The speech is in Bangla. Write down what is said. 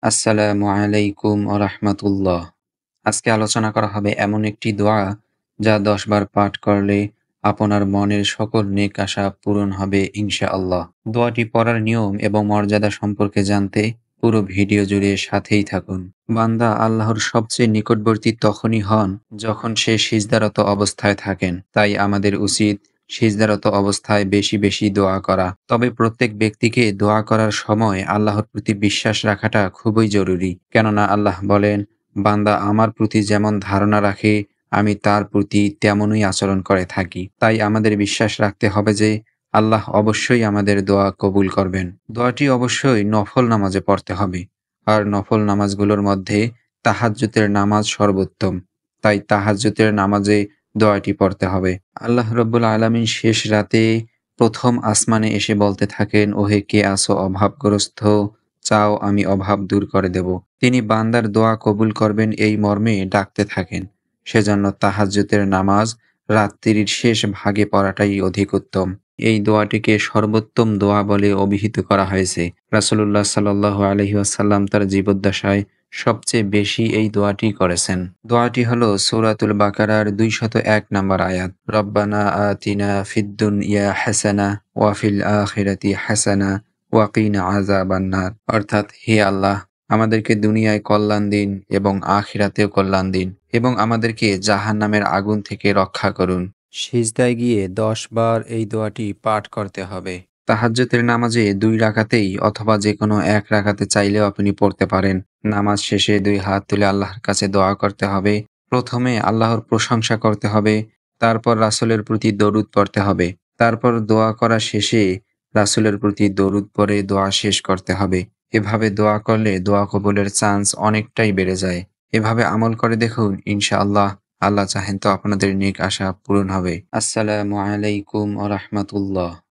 আসসালামু আলাইকুম রাহমাতুল্লাহ। আজকে আলোচনা করা হবে এমন একটি দোয়া যা ১০ বার পাঠ করলে আপনার মনের সকল নেক আশা পূরণ হবে ইনশাআল্লাহ। দোয়াটি পড়ার নিয়ম এবং মর্যাদা সম্পর্কে জানতে পুরো ভিডিও জুড়ে সাথেই থাকুন। বান্দা আল্লাহর সবচেয়ে নিকটবর্তী তখনই হন যখন সে সিজদারত অবস্থায় থাকেন। তাই আমাদের উচিত সিজদারত অবস্থায় বেশি বেশি দোয়া করা। তবে প্রত্যেক ব্যক্তিকে দোয়া করার সময় আল্লাহর প্রতি বিশ্বাস রাখাটা খুবই জরুরি। কেননা আল্লাহ বলেন, বান্দা আমার প্রতি যেমন ধারণা রাখে আমি তার প্রতি তেমনই আচরণ করে থাকি। তাই আমাদের বিশ্বাস রাখতে হবে যে আল্লাহ অবশ্যই আমাদের দোয়া কবুল করবেন। দোয়াটি অবশ্যই নফল নামাজে পড়তে হবে। আর নফল নামাজগুলোর মধ্যে তাহাজ্জুদের নামাজ সর্বোত্তম। তাই তাহাজ্জুদের নামাজে দোয়াটি পড়তে হবে। আল্লাহ রব্বুল আলামিন শেষ রাতে ১ম আসমানে এসে বলতে থাকেন, ওহে কে আছো অভাবগ্রস্ত, চাও আমি অভাব দূর করে দেব। তিনি বান্দার দোয়া কবুল করবেন এই মর্মে ডাকতে থাকেন। সেজন্য তাহাজ্জুদের নামাজ রাত্রির শেষ ভাগে পড়াটাই অধিক উত্তম। এই দোয়াটিকে সর্বোত্তম দোয়া বলে অভিহিত করা হয়েছে। রাসূলুল্লাহ সাল্লাল্লাহু আলাইহি ওয়াসাল্লাম তার জীবদ্দশায় সবচেয়ে বেশি এই দোয়াটি করেছেন। দোয়াটি হলো সূরাতুল বাকারার ২০১ নম্বর আয়াত। রব্বানা আতিনা ফিদ দুনিয়া হাসানাহ ওয়া ফিল আখিরাতি হাসানাহ ওয়া কিনা আযাবান্নার। অর্থাৎ, হে আল্লাহ, আমাদেরকে দুনিয়ায় কল্যাণ দিন এবং আখিরাতেও কল্যাণ দিন এবং আমাদেরকে জাহান্নামের আগুন থেকে রক্ষা করুন। সিজদায় গিয়ে ১০ বার এই দোয়াটি পাঠ করতে হবে। তাহাজ্জুদের নামাজে ২ রাকাতেই অথবা যেকোনো ১ রাকাতে চাইলেও আপনি পড়তে পারেন। নামাজ শেষে ২ হাত তুলে আল্লাহর কাছে দোয়া করতে হবে। ১ম এ আল্লাহর প্রশংসা করতে হবে, তারপর রাসূলের প্রতি দরুদ পড়তে হবে। তারপর দোয়া করা শেষে রাসূলের প্রতি দরুদ পড়ে দোয়া শেষ করতে হবে। এভাবে দোয়া করলে দোয়া কবুলের চান্স অনেকটাই বেড়ে যায়। এভাবে আমল করে দেখুন, ইনশাআল্লাহ আল্লাহ চাহেন তো আপনাদের নেক আশা পূরণ হবে। আসসালামু আলাইকুম রাহমাতুল্লাহ।